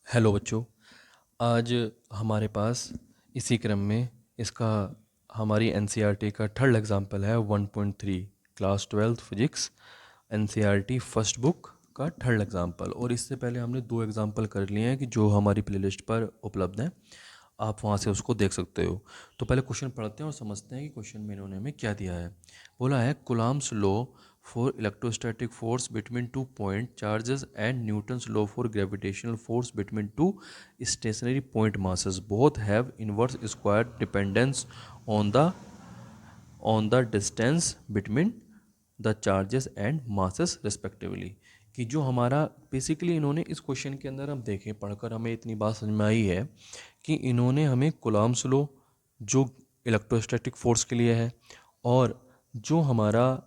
Hello बच्चों। आज हमारे पास इसी क्रम में इसका हमारी एनसीईआरटी का थर्ड एग्जाम्पल है 1.3 class 12th physics NCERT first book का थर्ड एग्जाम्पल। और इससे पहले हमने दो एग्जाम्पल कर लिए हैं कि जो हमारी प्लेलिस्ट पर उपलब्ध हैं, आप वहाँ से उसको देख सकते हो। तो पहले क्वेश्चन पढ़ते हैं और समझते हैं कि क्वेश्चन में इन्होंने हमें क्या दिया है। बोला है Coulomb's law for electrostatic force between two point charges and Newton's law for gravitational force between two stationary point masses both have inverse square dependence on the distance between the charges and masses respectively. कि जो हमारा basically इन्होंने इस question के अंदर हम देखें पढ़कर हमें इतनी बात समझ में आई है कि इन्होंने हमें कुलाम्स लॉ जो इलेक्ट्रोस्टैटिक फोर्स के लिए है और जो हमारा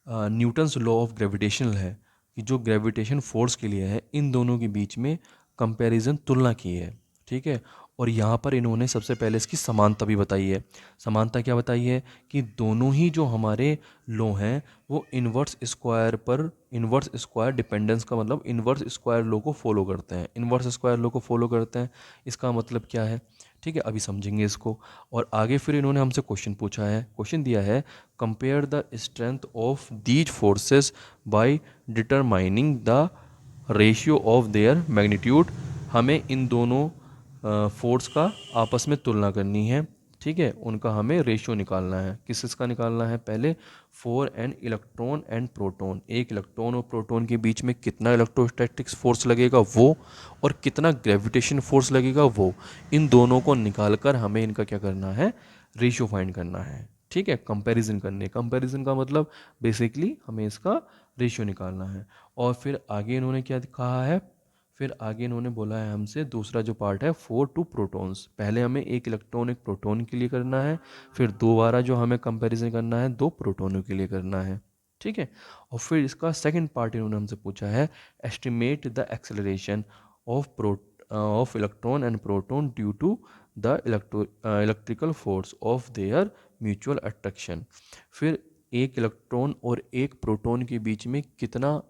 न्यूटन्स लॉ ऑफ ग्रेविटेशनल है कि जो ग्रेविटेशन फोर्स के लिए है, इन दोनों के बीच में कंपैरिजन तुलना की है। ठीक है। और यहाँ पर इन्होंने सबसे पहले इसकी समानता भी बताई है। समानता क्या बताई है कि दोनों ही जो हमारे लॉ हैं वो इन्वर्स स्क्वायर डिपेंडेंस का मतलब इन्वर्स स्क्वायर लॉ को फॉलो करते हैं। इन्वर्स स्क्वायर लॉ को फॉलो करते हैं, इसका मतलब क्या है? ठीक है, अभी समझेंगे इसको। और आगे फिर इन्होंने हमसे क्वेश्चन पूछा है, क्वेश्चन दिया है compare the strength of these forces by determining the ratio of their magnitude. हमें इन दोनों फोर्स का आपस में तुलना करनी है। ठीक है, उनका हमें रेशियो निकालना है। किस किस का निकालना है? पहले for an electron and proton, एक इलेक्ट्रॉन और प्रोटॉन के बीच में कितना इलेक्ट्रोस्टैटिक्स फोर्स लगेगा वो, और कितना ग्रेविटेशन फोर्स लगेगा वो। इन दोनों को निकाल कर हमें इनका क्या करना है? रेशियो फाइंड करना है। ठीक है, कंपैरिजन करने। कंपैरिजन का मतलब बेसिकली हमें इसका रेशियो निकालना है। और फिर आगे इन्होंने क्या कहा है? फिर आगे इन्होंने बोला है हमसे दूसरा जो पार्ट है 4 प्रोटॉन्स। पहले हमें एक इलेक्ट्रॉन एक प्रोटॉन के लिए करना है, फिर दोबारा जो हमें कंपैरिजन करना है दो प्रोटॉनों के लिए करना है। ठीक है। और फिर इसका सेकंड पार्ट इन्होंने हमसे पूछा है estimate the acceleration of electron and proton due to the electrical force of their mutual attraction. फिर एक इलेक्ट्रॉन और एक प्रोटॉन के बीच में कितना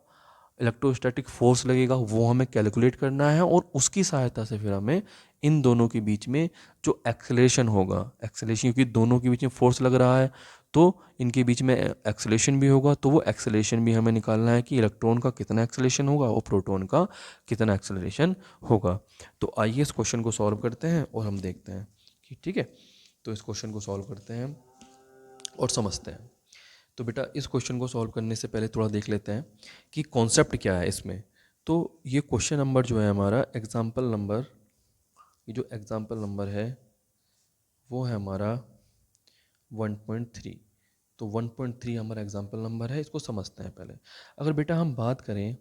इलेक्ट्रोस्टैटिक फोर्स लगेगा वो हमें कैलकुलेट करना है, और उसकी सहायता से फिर हमें इन दोनों के बीच में जो एक्सेलेरेशन होगा, एक्सेलेरेशन क्योंकि दोनों के बीच में फोर्स लग रहा है तो इनके बीच में एक्सेलेरेशन भी होगा, तो वो एक्सेलेरेशन भी हमें निकालना है कि इलेक्ट्रॉन का कितना एक्सेलेरेशन होगा और प्रोटॉन का कितना एक्सेलेरेशन होगा। तो आइए इस क्वेश्चन को सॉल्व करते हैं और हम देखते हैं कि ठीक है। तो इस क्वेश्चन को सॉल्व करते हैं और समझते हैं। तो बेटा इस क्वेश्चन को सॉल्व करने से पहले थोड़ा देख लेते हैं कि कॉन्सेप्ट क्या है इसमें। तो ये क्वेश्चन नंबर जो है हमारा एग्जाम्पल नंबर, ये जो एग्जाम्पल नंबर है वो है हमारा 1.3। तो 1.3 हमारा एग्जाम्पल नंबर है, इसको समझते हैं पहले। अगर बेटा हम बात करें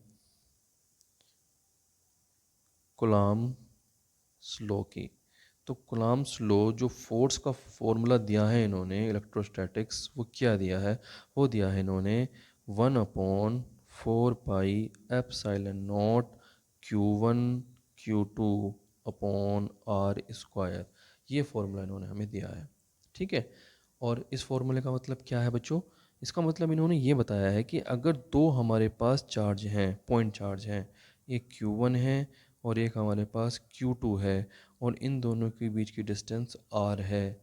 कुलाम्स लॉ की, तो कुलाम्स लॉ जो फोर्स का फॉर्मूला दिया है इन्होंने इलेक्ट्रोस्टैटिक्स, वो क्या दिया है? वो दिया है इन्होंने 1/4 pi epsilon naught Q1 Q2 upon R square. ये फॉर्मूला इन्होंने हमें दिया है। ठीक है। और इस फॉर्मूले का मतलब क्या है बच्चों? इसका मतलब इन्होंने ये बताया है कि अगर दो हमारे पास चार्ज हैं, पॉइंट चार्ज हैं, एक Q1 है और एक हमारे पास Q2 है, और इन दोनों के बीच की डिस्टेंस R है।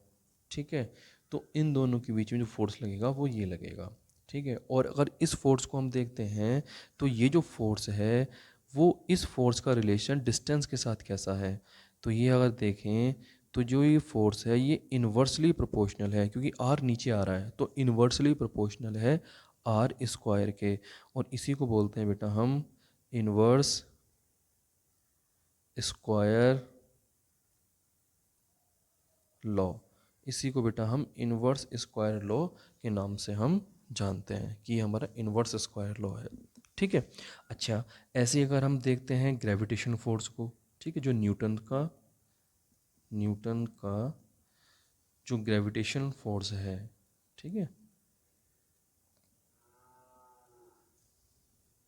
ठीक है। तो इन दोनों के बीच में जो फोर्स लगेगा वो ये लगेगा। ठीक है। और अगर इस फोर्स को हम देखते हैं तो ये जो फोर्स है वो इस फोर्स का रिलेशन डिस्टेंस के साथ कैसा है? तो ये अगर देखें तो जो ये फोर्स है ये इन्वर्सली प्रोपोर्शनल है, क्योंकि आर नीचे आ रहा है तो इन्वर्सली प्रोपोर्शनल है आर स्क्वायर के। और इसी को बोलते हैं बेटा हम इन्वर्स स्क्वायर लॉ। इसी को बेटा हम इन्वर्स स्क्वायर लॉ के नाम से हम जानते हैं कि हमारा इन्वर्स स्क्वायर लॉ है। ठीक है। अच्छा, ऐसे अगर हम देखते हैं ग्रेविटेशन फोर्स को, ठीक है, जो न्यूटन का जो ग्रेविटेशन फोर्स है, ठीक है,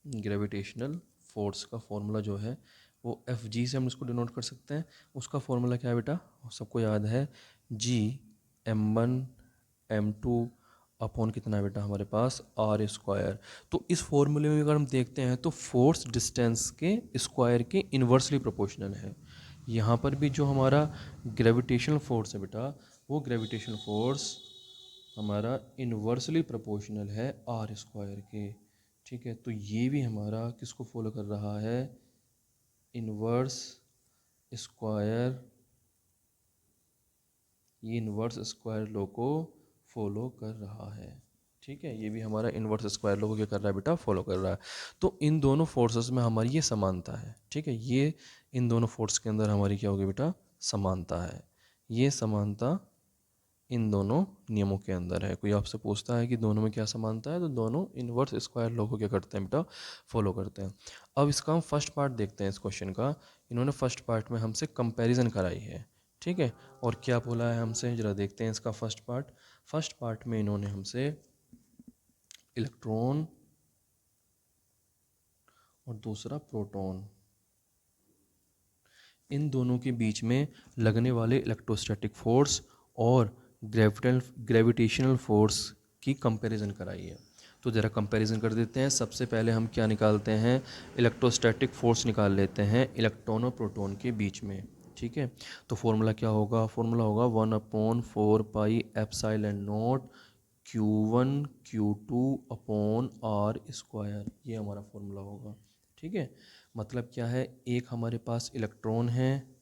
ग्रेविटेशनल फोर्स का फॉर्मूला जो है वो एफ जी से हम इसको डिनोट कर सकते हैं। उसका फॉर्मूला क्या है बेटा? सबको याद है, जी M1 M2 अपॉन कितना है बेटा हमारे पास आर स्क्वायर। तो इस फॉर्मूले में अगर हम देखते हैं तो फोर्स डिस्टेंस के स्क्वायर के इन्वर्सली प्रोपोर्शनल है। यहाँ पर भी जो हमारा ग्रेविटेशनल फोर्स है बेटा, वो ग्रेविटेशनल फोर्स हमारा इन्वर्सली प्रोपोर्शनल है आर स्क्वायर के। ठीक है, तो ये भी हमारा किसको फॉलो कर रहा है, इन्वर्स स्क्वायर, ये इन्वर्स स्क्वायर लॉ को फॉलो कर रहा है। ठीक है, ये भी हमारा इन्वर्स स्क्वायर लॉ को क्या कर रहा है बेटा, फॉलो कर रहा है। तो इन दोनों फोर्सेस में हमारी ये समानता है। ठीक है, ये इन दोनों फोर्स के अंदर हमारी क्या होगी बेटा, समानता है। ये समानता इन दोनों नियमों के अंदर है। कोई आपसे पूछता है कि दोनों में क्या समानता है, तो दोनों इन्वर्स स्क्वायर लॉ को क्या करते हैं बेटा, फॉलो करते हैं। अब इसका हम फर्स्ट पार्ट देखते हैं इस क्वेश्चन का। इन्होंने फर्स्ट पार्ट में हमसे कंपैरिजन कराई है। ठीक है, और क्या बोला है हमसे, जरा देखते हैं इसका फर्स्ट पार्ट। फर्स्ट पार्ट में इन्होंने हमसे इलेक्ट्रॉन और दूसरा प्रोटॉन, इन दोनों के बीच में लगने वाले इलेक्ट्रोस्टैटिक फोर्स और ग्रेविटेशनल फोर्स की कंपैरिजन कराई है। तो ज़रा कंपैरिजन कर देते हैं। सबसे पहले हम क्या निकालते हैं, इलेक्ट्रोस्टैटिक फोर्स निकाल लेते हैं इलेक्ट्रॉन और प्रोटॉन के बीच में। ठीक है, तो फॉर्मूला क्या होगा, फॉर्मूला होगा 1/4πε0 Q1 Q2 upon R square, ये हमारा फॉर्मूला होगा। ठीक है, मतलब क्या है, एक हमारे पास इलेक्ट्रॉन है,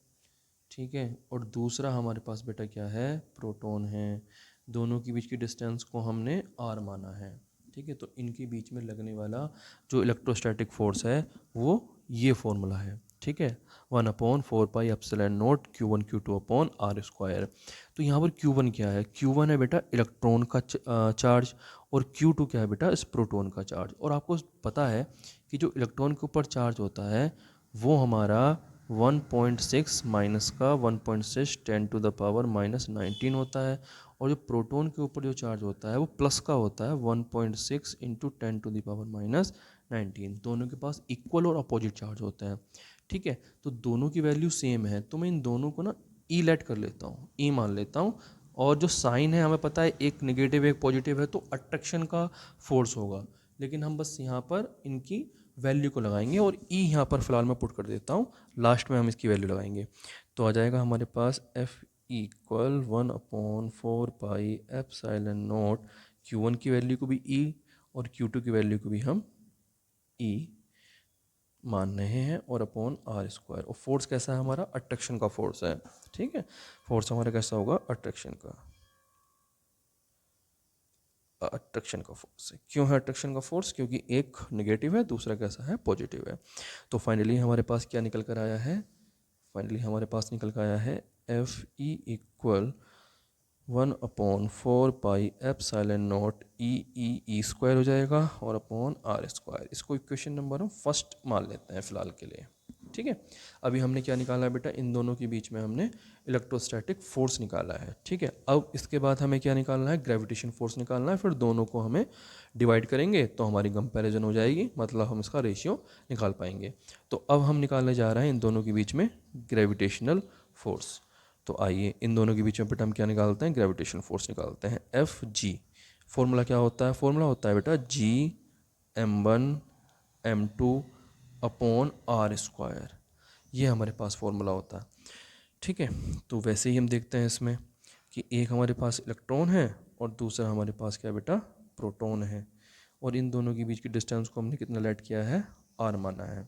ठीक है, और दूसरा हमारे पास बेटा क्या है, प्रोटॉन है। दोनों के बीच की डिस्टेंस को हमने आर माना है। ठीक है, तो इनके बीच में लगने वाला जो इलेक्ट्रोस्टैटिक फोर्स है वो ये फॉर्मूला है। ठीक है, 1/4πε0 Q1 Q2 upon R square. तो यहाँ पर Q1 क्या है, Q1 है बेटा इलेक्ट्रॉन का चार्ज, और Q2 क्या है बेटा, इस प्रोटॉन का चार्ज। और आपको पता है कि जो इलेक्ट्रॉन के ऊपर चार्ज होता है वो हमारा 1.6 माइनस का 1.6 10⁻⁻19 होता है, और जो प्रोटॉन के ऊपर जो चार्ज होता है वो प्लस का होता है 1.6 इंटू 10⁻⁻19। दोनों के पास इक्वल और अपोजिट चार्ज होते हैं। ठीक है, तो दोनों की वैल्यू सेम है, तो मैं इन दोनों को ना ई लेट कर लेता हूँ, ई मान लेता हूँ। और जो साइन है हमें पता है, एक नेगेटिव एक पॉजिटिव है, तो अट्रैक्शन का फोर्स होगा। लेकिन हम बस यहाँ पर इनकी वैल्यू को लगाएंगे, और ई यहाँ पर फिलहाल मैं पुट कर देता हूँ, लास्ट में हम इसकी वैल्यू लगाएंगे। तो आ जाएगा हमारे पास F इक्वल 1/4πε0 Q1 की वैल्यू को भी ई और Q2 की वैल्यू को भी हम ई मान रहे हैं, और अपॉन आर स्क्वायर। और फोर्स कैसा है हमारा, अट्रैक्शन का फोर्स है। ठीक है, फोर्स हमारा कैसा होगा, अट्रैक्शन का, अट्रैक्शन का फोर्स है। क्यों है अट्रैक्शन का फोर्स, क्योंकि एक नेगेटिव है, दूसरा कैसा है, पॉजिटिव है। तो फाइनली हमारे पास क्या निकल कर आया है, फाइनली हमारे पास निकल कर आया है F E equal 1/4πε0 E square हो जाएगा, और अपॉन आर स्क्वायर। इसको इक्वेशन नंबर हम फर्स्ट मान लेते हैं फ़िलहाल के लिए। ठीक है, अभी हमने क्या निकाला है बेटा, इन दोनों के बीच में हमने इलेक्ट्रोस्टैटिक फोर्स निकाला है। ठीक है, अब इसके बाद हमें क्या निकालना है, ग्रेविटेशन फोर्स निकालना है। फिर दोनों को हमें डिवाइड करेंगे तो हमारी कंपैरिजन हो जाएगी, मतलब हम इसका रेशियो निकाल पाएंगे। तो अब हम निकालने जा रहे हैं इन दोनों के बीच में ग्रेविटेशनल फोर्स। तो आइए इन दोनों के बीच में बेटा हम क्या निकालते हैं, ग्रेविटेशनल फोर्स निकालते हैं, एफ जी। फॉर्मूला क्या होता है, फॉर्मूला होता है बेटा G m1 m2 upon R square, ये हमारे पास फॉर्मूला होता है। ठीक है, तो वैसे ही हम देखते हैं इसमें कि एक हमारे पास इलेक्ट्रॉन है और दूसरा हमारे पास क्या बेटा, प्रोटॉन है, और इन दोनों के बीच की डिस्टेंस को हमने कितना लेट किया है, आर माना है।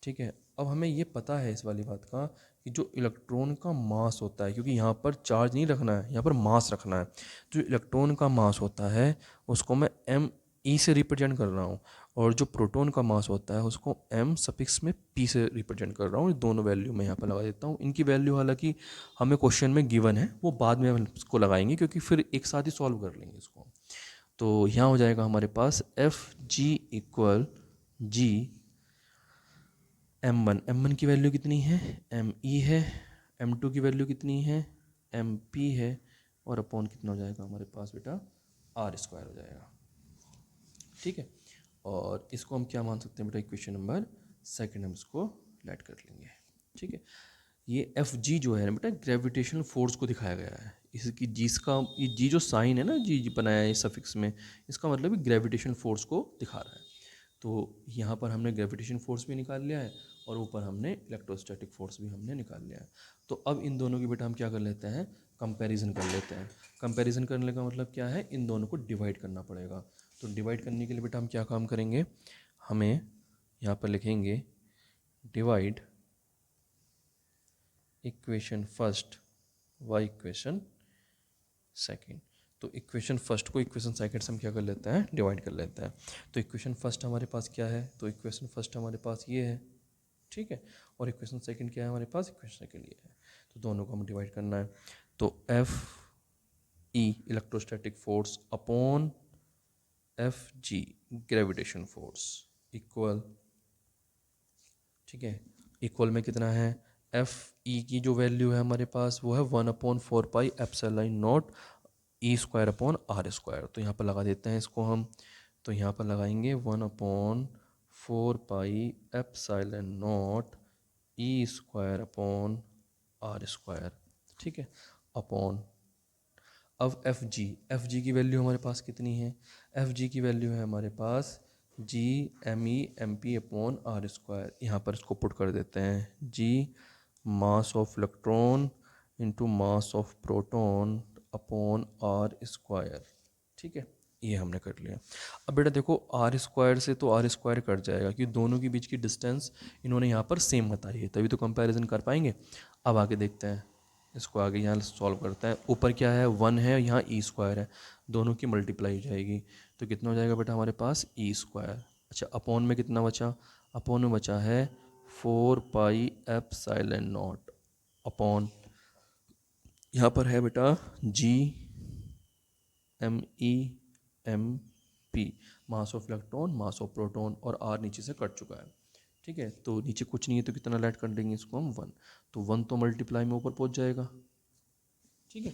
ठीक है, अब हमें ये पता है इस वाली बात का कि जो इलेक्ट्रॉन का मास होता है, क्योंकि यहाँ पर चार्ज नहीं रखना है, यहाँ पर मास रखना है। जो इलेक्ट्रॉन का मास होता है उसको मैं एम ई से रिप्रेजेंट कर रहा हूँ, और जो प्रोटॉन का मास होता है उसको एम सफिक्स में पी से रिप्रेजेंट कर रहा हूँ। दोनों वैल्यू मैं यहाँ पर लगा देता हूँ। इनकी वैल्यू हालांकि हमें क्वेश्चन में गिवन है, वो बाद में हम इसको लगाएंगे, क्योंकि फिर एक साथ ही सॉल्व कर लेंगे इसको। तो यहाँ हो जाएगा हमारे पास एफ जी इक्वल जी m1 की वैल्यू कितनी है, me है, m2 की वैल्यू कितनी है, mp है, और अपॉन कितना हो जाएगा हमारे पास बेटा, आर स्क्वायर हो जाएगा। ठीक है, और इसको हम क्या मान सकते हैं बेटा, इक्वेशन नंबर सेकंड हम इसको लेट कर लेंगे। ठीक है, ये एफ जी जो है ना बेटा ग्रेविटेशनल फोर्स को दिखाया गया है। इसकी जिसका ये जी जो साइन है ना जी बनाया है सफिक्स में, इसका मतलब ये ग्रेविटेशनल फोर्स को दिखा रहा है। तो यहाँ पर हमने ग्रेविटेशन फोर्स भी निकाल लिया है और ऊपर हमने इलेक्ट्रोस्टैटिक फोर्स भी हमने निकाल लिया है। तो अब इन दोनों की बेटा हम क्या कर लेते हैं, कंपैरिजन कर लेते हैं। कंपैरिजन करने का मतलब क्या है, इन दोनों को डिवाइड करना पड़ेगा। तो डिवाइड करने के लिए बेटा हम क्या काम करेंगे, हमें यहाँ पर लिखेंगे divide equation first by equation second. तो इक्वेशन फर्स्ट को इक्वेशन सेकंड से हम क्या कर लेते हैं, डिवाइड कर लेते हैं। तो इक्वेशन फर्स्ट हमारे पास क्या है, तो इक्वेशन फर्स्ट हमारे पास ये है, ठीक है। और इक्वेशन सेकंड क्या है हमारे पास, इक्वेशन सेकंड ये है। तो दोनों को हमें डिवाइड करना है। तो F E electrostatic force upon F जी ग्रेविटेशन फोर्स इक्वल, ठीक है, इक्वल में कितना है, एफ ई की जो वैल्यू है हमारे पास वो है 1/4 pi epsilon naught E square upon R square. तो यहाँ पर लगा देते हैं इसको हम। तो यहाँ पर लगाएंगे 1/4 pi epsilon naught E square upon R square, ठीक है, अपॉन। अब एफ जी की वैल्यू हमारे पास कितनी है, एफ जी की वैल्यू है हमारे पास G M E M P upon R square. यहाँ पर इसको पुट कर देते हैं, G mass of electron into mass of proton upon R square, ठीक है, ये हमने कर लिया। अब बेटा देखो आर स्क्वायर से तो आर स्क्वायर कट जाएगा क्योंकि दोनों के बीच की डिस्टेंस इन्होंने यहाँ पर सेम बताई है, तभी तो कंपैरिजन कर पाएंगे। अब आगे देखते हैं, इसको आगे यहाँ सॉल्व करते हैं। ऊपर क्या है 1 है, यहाँ ई स्क्वायर है, दोनों की मल्टीप्लाई हो जाएगी। तो कितना हो जाएगा बेटा हमारे पास ई स्क्वायर। अच्छा अपॉन में कितना बचा, अपॉन में बचा है 4 पाई नॉट अपॉन, यहाँ पर है बेटा जी M E M P mass of electron mass of proton, और आर नीचे से कट चुका है, ठीक है। तो नीचे कुछ नहीं है तो कितना लेट कर देंगे इसको हम 1। तो 1 तो मल्टीप्लाई में ऊपर पहुँच जाएगा, ठीक है,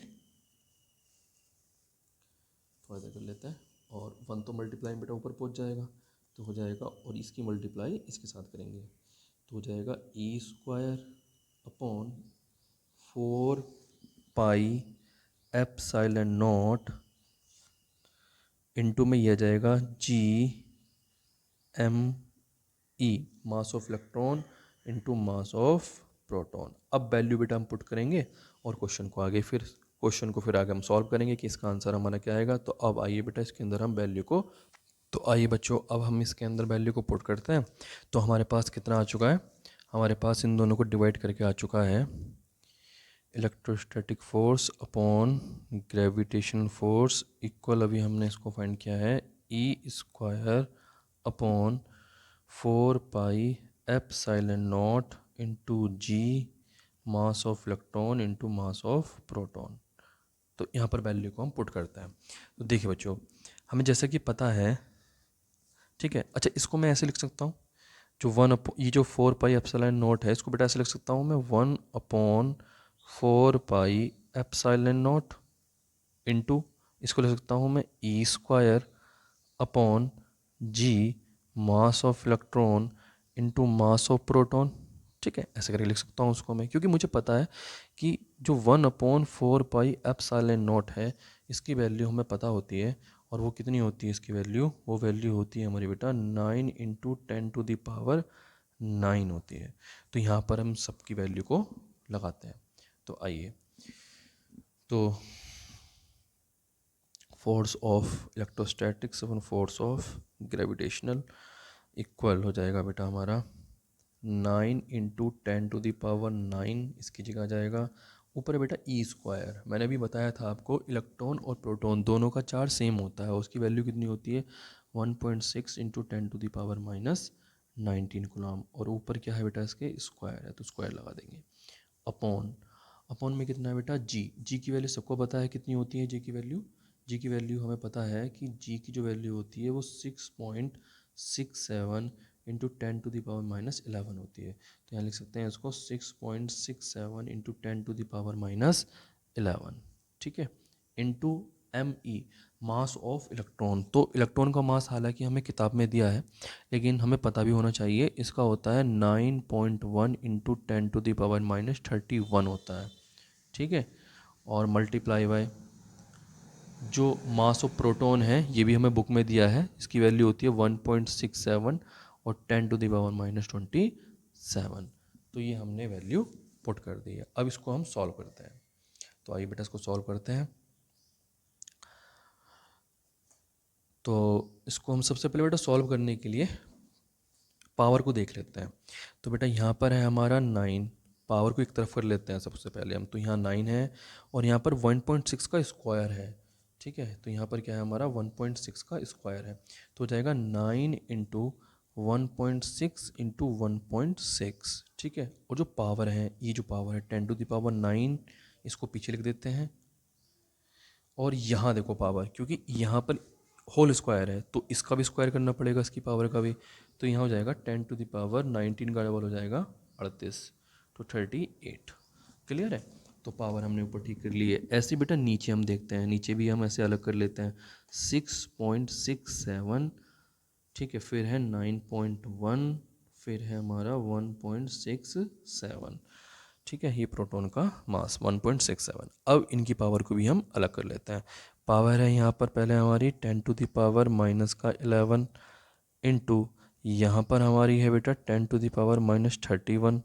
थोड़ा सा कर लेते हैं। और 1 तो मल्टीप्लाई बेटा ऊपर पहुँच जाएगा, तो हो जाएगा, और इसकी मल्टीप्लाई इसके साथ करेंगे तो हो जाएगा E square upon 4 pi epsilon naught into में यह आ जाएगा G M E mass of electron into mass of proton. अब वैल्यू बेटा हम पुट करेंगे और क्वेश्चन को फिर आगे हम सॉल्व करेंगे कि इसका आंसर हमारा क्या आएगा। तो अब आइए बेटा इसके अंदर हम वैल्यू को, तो आइए बच्चों अब हम इसके अंदर वैल्यू को पुट करते हैं। तो हमारे पास कितना आ चुका है, हमारे पास इन दोनों को डिवाइड करके आ चुका है electrostatic force upon gravitational force equal, अभी हमने इसको फाइंड किया है E square upon 4 pi naught into G mass of electron into mass of proton. तो यहाँ पर वैल्यू को हम पुट करते हैं। तो देखिए बच्चों हमें जैसा कि पता है, ठीक है, अच्छा इसको मैं ऐसे लिख सकता हूँ, जो ये जो 4 पाई एप्सिलॉन नॉट है इसको बेटा ऐसे लिख सकता हूँ मैं 1/4 पाई एप्सिलॉन नॉट इंटू, इसको लिख सकता हूँ मैं E square upon G mass of electron into mass of proton, ठीक है, ऐसे करके लिख सकता हूँ उसको मैं, क्योंकि मुझे पता है कि जो 1/4 पाई एप्सिलॉन नॉट है इसकी वैल्यू हमें पता होती है, और वो कितनी होती है इसकी वैल्यू, वो वैल्यू होती है हमारी बेटा 9 × 10⁻⁹ होती है। तो यहाँ पर हम सबकी वैल्यू को लगाते हैं। तो आइए, तो force of electrostatics upon force of gravitational equal हो जाएगा बेटा हमारा 9 × 10⁻⁹, इसकी जगह आ जाएगा ऊपर बेटा ई स्क्वायर। मैंने भी बताया था आपको इलेक्ट्रॉन और प्रोटॉन दोनों का चार्ज सेम होता है, उसकी वैल्यू कितनी होती है 1.6 × 10⁻⁹ कूलम, और ऊपर क्या है बेटा इसके स्क्वायर है तो स्क्वायर लगा देंगे अपॉन, अपॉन में कितना है बेटा जी, जी की वैल्यू सबको पता है कितनी होती है, जी की वैल्यू, जी की वैल्यू हमें पता है कि जी की जो वैल्यू होती है वो 6.67 इंटू 10⁻⁻11 होती है। तो यहाँ लिख सकते हैं इसको 6.67 इंटू 10⁻⁻11, ठीक है, into ME, mass of electron. तो इलेक्ट्रॉन का मास हालांकि हमें किताब में दिया है, लेकिन हमें पता भी होना चाहिए, इसका होता है 9.1 इंटू 10⁻³ होता है, ठीक है। और मल्टीप्लाई बाय जो मास ऑफ प्रोटॉन है, ये भी हमें बुक में दिया है, इसकी वैल्यू होती है 1.67 और 10⁻27। तो ये हमने वैल्यू पुट कर दी है। अब इसको हम सॉल्व करते हैं। तो आइए बेटा इसको सॉल्व करते हैं। तो इसको हम सबसे पहले बेटा सॉल्व करने के लिए पावर को देख लेते हैं। तो बेटा यहाँ पर है हमारा 9, पावर को एक तरफ कर लेते हैं सबसे पहले हम। तो यहाँ 9 है और यहाँ पर 1.6 का स्क्वायर है, ठीक है। तो यहाँ पर क्या है हमारा 1.6 का स्क्वायर है, तो हो जाएगा 9 इंटू 1.6 इंटू 1.6, ठीक है। और जो पावर है, ये जो पावर है 10⁹, इसको पीछे लिख देते हैं। और यहाँ देखो पावर, क्योंकि यहाँ पर होल स्क्वायर है तो इसका भी स्क्वायर करना पड़ेगा, इसकी पावर का भी। तो यहाँ हो जाएगा 10⁻19 का डबल हो जाएगा 38, तो 38। क्लियर है। तो पावर हमने ऊपर ठीक कर ली है। ऐसे बेटा नीचे हम देखते हैं, नीचे भी हम ऐसे अलग कर लेते हैं। 6.67, ठीक है, फिर है 9.1, फिर है हमारा 1.67, ठीक है। ये प्रोटॉन का मास 1.67। अब इनकी पावर को भी हम अलग कर लेते हैं। पावर है यहाँ पर पहले हमारी 10⁻11 इंटू यहाँ पर हमारी है बेटा 10⁻31,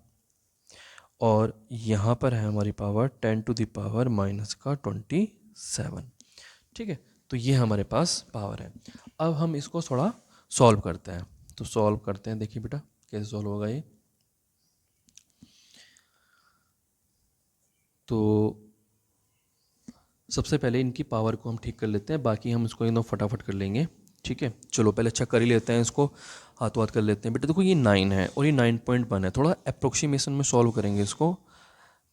और यहाँ पर है हमारी पावर 10⁻27, ठीक है। तो ये हमारे पास पावर है। अब हम इसको थोड़ा सॉल्व करते हैं। तो सॉल्व करते हैं, देखिए बेटा कैसे सॉल्व होगा ये। तो सबसे पहले इनकी पावर को हम ठीक कर लेते हैं, बाकी हम इसको एकदम फटाफट कर लेंगे, ठीक है। चलो पहले अच्छा कर ही लेते हैं इसको, हाथों हाथ कर लेते हैं। बेटा देखो ये 9 है और ये 9.1 है, थोड़ा अप्रोक्सीमेशन में सॉल्व करेंगे इसको,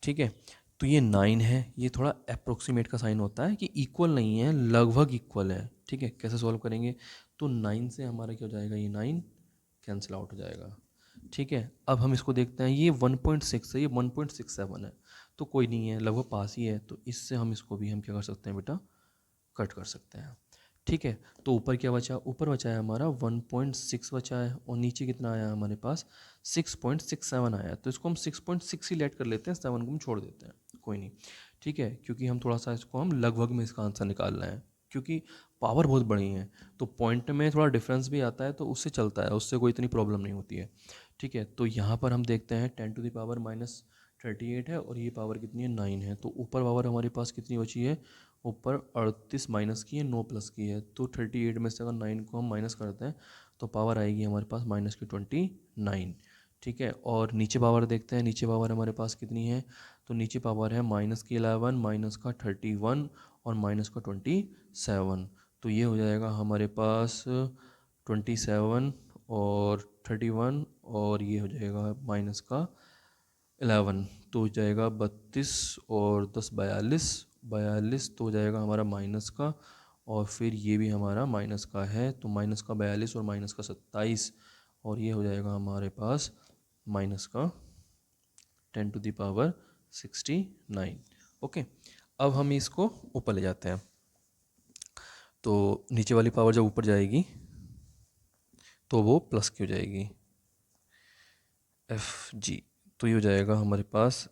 ठीक है। तो ये 9 है, ये थोड़ा अप्रोक्सीमेट का साइन होता है कि इक्वल नहीं है, लगभग इक्वल है, ठीक है। कैसे सॉल्व करेंगे, तो 9 से हमारा क्या हो जाएगा, ये 9 कैंसिल आउट हो जाएगा, ठीक है। अब हम इसको देखते हैं, ये 1.6 है, ये 1.67 है, तो कोई नहीं है, लगभग पास ही है। तो इससे हम इसको भी हम क्या कर सकते हैं बेटा, कट कर सकते हैं, ठीक है। तो ऊपर क्या बचा, ऊपर बचा है हमारा 1.6 बचा है, और नीचे कितना आया हमारे पास 6.67 आया। तो इसको हम 6.6 ही लेट कर लेते हैं, 7 को हम छोड़ देते हैं, कोई नहीं, ठीक है। क्योंकि हम थोड़ा सा इसको हम लगभग में इसका आंसर निकाल रहे हैं, क्योंकि पावर बहुत बड़ी है, तो पॉइंट में थोड़ा डिफरेंस भी आता है, तो उससे चलता है, उससे कोई इतनी प्रॉब्लम नहीं होती है, ठीक है। तो यहाँ पर हम देखते हैं 10⁻38 है, और ये पावर कितनी है, 9 है। तो ऊपर पावर हमारे पास कितनी बची है, ऊपर 38 माइनस की है, 9 प्लस की है। तो 38 में से अगर 9 को हम माइनस करते हैं तो पावर आएगी हमारे पास -29, ठीक है। और नीचे पावर देखते हैं, नीचे पावर हमारे पास कितनी है, तो नीचे पावर है -11, -31 और -27। तो ये हो जाएगा हमारे पास 27 और 31, और ये हो जाएगा -11, तो हो जाएगा 32 और 10 42, तो हो जाएगा हमारा माइनस का, और फिर ये भी हमारा माइनस का है, तो माइनस का 42 और माइनस का 27, और ये हो जाएगा हमारे पास माइनस का 10⁻69। ओके, अब हम इसको ऊपर ले जाते हैं। तो नीचे वाली पावर जब ऊपर जाएगी तो वो प्लस की हो जाएगी, FG। तो ये हो जाएगा हमारे पास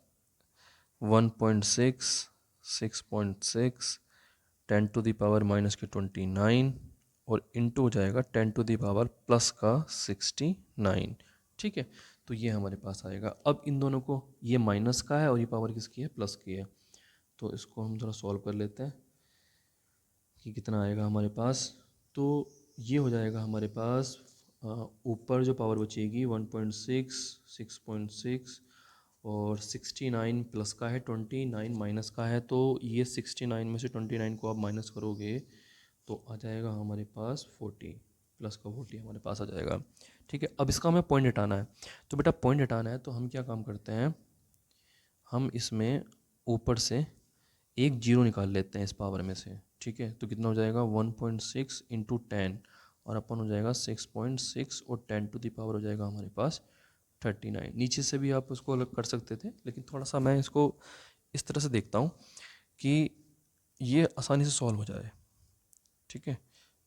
1.6, 6.6, 10⁻⁻29, और इंटू हो जाएगा 10⁻+69, ठीक है। तो ये हमारे पास आएगा। अब इन दोनों को, ये माइनस का है और ये पावर किसकी है, प्लस की है। तो इसको हम थोड़ा सॉल्व कर लेते हैं कि कितना आएगा हमारे पास। तो ये हो जाएगा हमारे पास, ऊपर जो पावर बचेगी 1.6, 6.6 और 69 प्लस का है, 29 माइनस का है। तो ये 69 में से 29 को आप माइनस करोगे तो आ जाएगा हमारे पास 40, प्लस का 40 हमारे पास आ जाएगा, ठीक है। अब इसका हमें पॉइंट हटाना है। तो बेटा पॉइंट हटाना है तो हम क्या काम करते हैं, हम इसमें ऊपर से एक जीरो निकाल लेते हैं इस पावर में से, ठीक है। तो कितना हो जाएगा 1.6 इंटू 10, और अपन हो जाएगा 6.6, और 10⁻ हो जाएगा हमारे पास 39। नीचे से भी आप उसको अलग कर सकते थे, लेकिन थोड़ा सा मैं इसको इस तरह से देखता हूँ कि ये आसानी से सॉल्व हो जाए। ठीक है,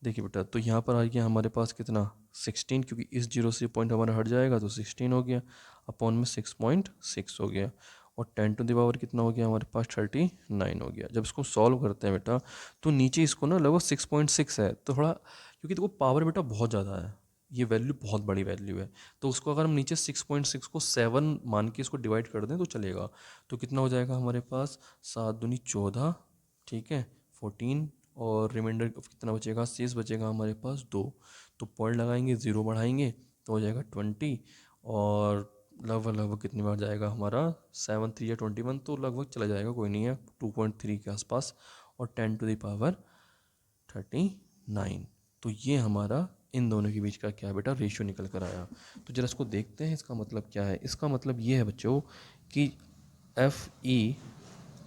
देखिए बेटा, तो यहाँ पर आ गया हमारे पास कितना 16, क्योंकि इस जीरो से पॉइंट हमारा हट जाएगा तो 16 हो गया, अपॉन में 6.6 हो गया, और 10 टू द पावर कितना हो गया हमारे पास 39 हो गया। जब इसको सॉल्व करते हैं बेटा तो नीचे इसको ना लगभग 6.6 है, तो थोड़ा क्योंकि देखो पावर बेटा बहुत ज़्यादा है, ये वैल्यू बहुत बड़ी वैल्यू है, तो उसको अगर हम नीचे 6.6 को 7 मान के इसको डिवाइड कर दें तो चलेगा। तो कितना हो जाएगा हमारे पास 7 दूनी 14, ठीक है 14, और रिमाइंडर कितना बचेगा, शेष बचेगा हमारे पास 2। तो पॉइंट लगाएंगे, ज़ीरो बढ़ाएंगे तो हो जाएगा 20, और लगभग लगभग कितनी बार जाएगा हमारा 7 3 या 21, तो लगभग चला जाएगा, कोई नहीं है 2.3 के आसपास, और 10 टू द पावर 39। तो ये हमारा इन दोनों के बीच का क्या है बेटा, रेशियो निकल कर आया। तो जरा इसको देखते हैं, इसका मतलब क्या है। इसका मतलब ये है बच्चों कि F E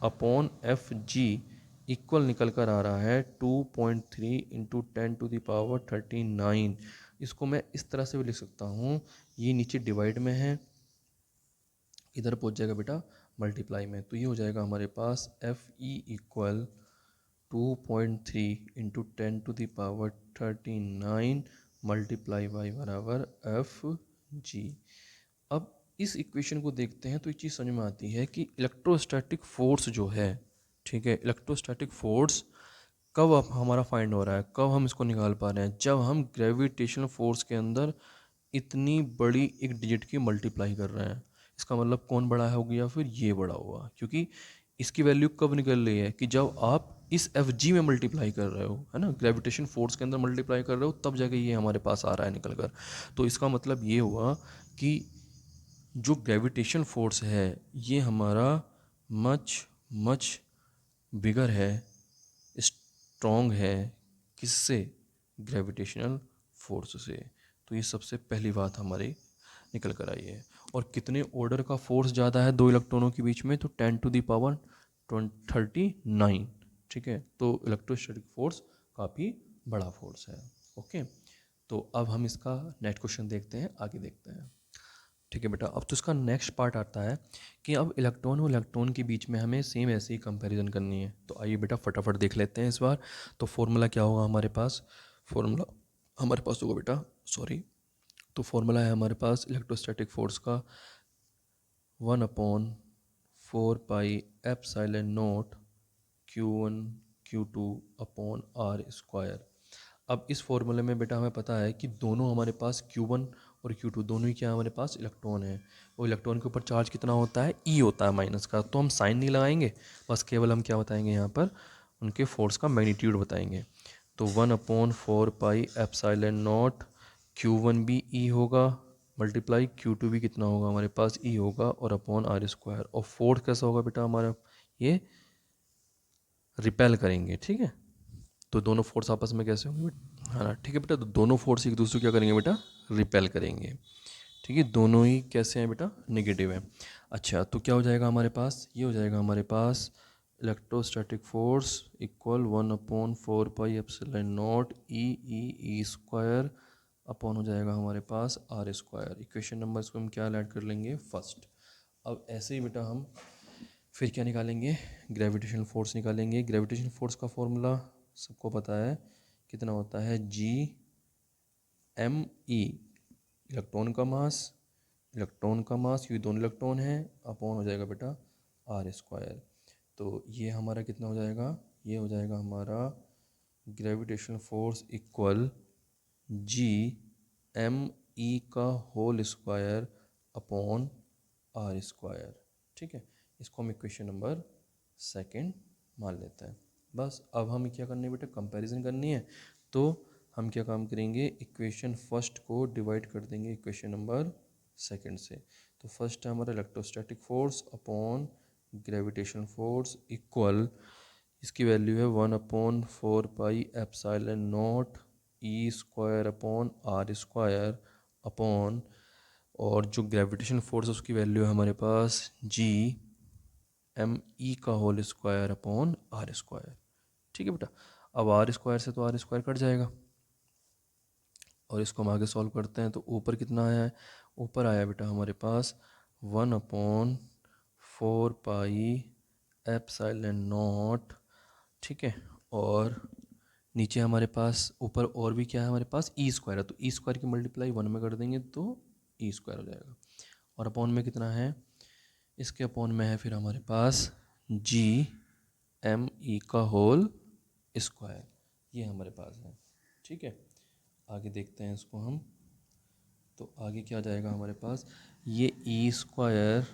upon F G equal निकल कर आ रहा है 2.3 इंटू 10 टू द पावर 39। इसको मैं इस तरह से भी लिख सकता हूँ, ये नीचे डिवाइड में है, इधर पहुँच जाएगा बेटा मल्टीप्लाई में, तो ये हो जाएगा हमारे पास F E equal 2.3 into 10 to the power 39 multiply by बराबर एफ जी। अब इस इक्वेशन को देखते हैं तो एक चीज़ समझ में आती है कि इलेक्ट्रोस्टैटिक फोर्स जो है, ठीक है, इलेक्ट्रोस्टैटिक फोर्स कब अब हमारा फाइंड हो रहा है, कब हम इसको निकाल पा रहे हैं, जब हम ग्रेविटेशनल फोर्स के अंदर इतनी बड़ी एक डिजिट की मल्टीप्लाई कर रहे हैं। इसका मतलब कौन बड़ा है हो गया, फिर ये बड़ा हुआ, क्योंकि इसकी वैल्यू कब निकल रही है कि जब आप इस एफ जी में मल्टीप्लाई कर रहे हो, है ना, ग्रेविटेशन फोर्स के अंदर मल्टीप्लाई कर रहे हो, तब जाके ये हमारे पास आ रहा है निकल कर। तो इसका मतलब ये हुआ कि जो ग्रेविटेशन फोर्स है ये हमारा मच मच बिगर है, स्ट्रॉन्ग है, किससे, ग्रेविटेशनल फोर्स से। तो ये सबसे पहली बात हमारी निकल कर आई है। और कितने ऑर्डर का फोर्स ज़्यादा है दो इलेक्ट्रॉनों के बीच में, तो 10 टू द पावर 39, ठीक है। तो इलेक्ट्रोस्टैटिक फोर्स काफ़ी बड़ा फोर्स है। ओके, तो अब हम इसका नेक्स्ट क्वेश्चन देखते हैं, आगे देखते हैं। ठीक है बेटा, अब तो इसका नेक्स्ट पार्ट आता है कि अब इलेक्ट्रॉन और इलेक्ट्रॉन के बीच में हमें सेम ऐसे ही कंपैरिजन करनी है। तो आइए बेटा फटाफट देख लेते हैं इस बार। तो फॉर्मूला क्या होगा हमारे पास, फॉर्मूला हमारे पास होगा बेटा, सॉरी, तो फॉर्मूला है हमारे पास इलेक्ट्रोस्टैटिक फोर्स का 1/4πε0 Q1 Q2 upon R square. अब इस फॉर्मूले में बेटा हमें पता है कि दोनों हमारे पास Q1 और Q2 दोनों ही क्या हमारे पास इलेक्ट्रॉन है, और इलेक्ट्रॉन के ऊपर चार्ज कितना होता है, ई होता है माइनस का। तो हम साइन नहीं लगाएंगे, बस केवल हम क्या बताएंगे यहाँ पर, उनके फोर्स का मैग्नीट्यूड बताएंगे। तो 1/4πε0 Q1 भी ई होगा, मल्टीप्लाई Q2 भी कितना होगा हमारे पास, ई होगा, और अपॉन आर स्क्वायर। और फोर्स कैसा होगा बेटा हमारा, ये रिपेल करेंगे, ठीक है। तो दोनों फोर्स आपस में कैसे होंगे बेटा, हाँ ठीक है बेटा, तो दोनों फोर्स एक दूसरे को क्या करेंगे बेटा, रिपेल करेंगे, ठीक है। दोनों ही कैसे हैं बेटा, नेगेटिव है। अच्छा, तो क्या हो जाएगा हमारे पास, ये हो जाएगा हमारे पास electrostatic force equal 1/4πε0 E square upon हो जाएगा हमारे पास आर स्क्वायर। इक्वेशन नंबर इसको हम क्या ऐड कर लेंगे, फर्स्ट। अब ऐसे ही बेटा हम फिर क्या निकालेंगे, ग्रेविटेशनल फोर्स निकालेंगे। ग्रेविटेशनल फोर्स का फॉर्मूला सबको पता है, कितना होता है, जी एम ई, इलेक्ट्रॉन का मास, ये दोनों इलेक्ट्रॉन हैं, अपॉन हो जाएगा बेटा आर स्क्वायर। तो ये हमारा कितना हो जाएगा, ये हो जाएगा हमारा gravitational force equal G M E का whole square upon R square, ठीक है। इसको हम इक्वेशन नंबर सेकंड मान लेते हैं। बस अब हमें क्या करनी है बेटा, कंपैरिजन करनी है। तो हम क्या काम करेंगे, इक्वेशन फर्स्ट को डिवाइड कर देंगे इक्वेशन नंबर सेकंड से। तो फर्स्ट है हमारा electrostatic force upon gravitational force equal, इसकी वैल्यू है 1/4πε0 E square upon R square upon, और जो ग्रेविटेशन फोर्स है उसकी वैल्यू है हमारे पास जी एम ई का whole square upon R square, ठीक है बेटा। अब आर स्क्वायर से तो आर स्क्वायर कट जाएगा, और इसको हम आगे सॉल्व करते हैं। तो ऊपर कितना आया है, ऊपर आया बेटा हमारे पास 1/4πε0 ठीक है। और नीचे हमारे पास ऊपर और भी क्या है हमारे पास, ई स्क्वायर है, तो ई स्क्वायर की मल्टीप्लाई 1 में कर देंगे तो ई स्क्वायर हो जाएगा। और अपॉन में कितना है, इसके अपॉन में है फिर हमारे पास जी एम ई का होल स्क्वायर, ये हमारे पास है। ठीक है, आगे देखते हैं इसको हम। तो आगे क्या जाएगा हमारे पास, ये E square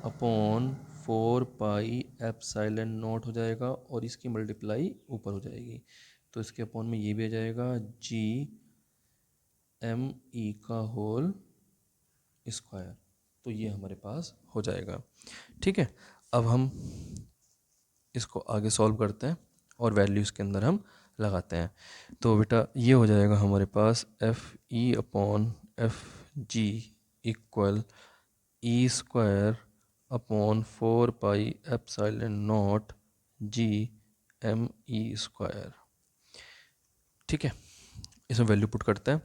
upon 4 pi epsilon naught हो जाएगा और इसकी मल्टीप्लाई ऊपर हो जाएगी, तो इसके अपॉन में ये भी आ जाएगा जी एम ई का होल स्क्वायर, तो ये हमारे पास हो जाएगा। ठीक है, अब हम इसको आगे सॉल्व करते हैं और वैल्यू इसके अंदर हम लगाते हैं। तो बेटा ये हो जाएगा हमारे पास F E upon F G equal E square upon 4 pi epsilon naught G M E square. ठीक है, इसमें वैल्यू पुट करते हैं।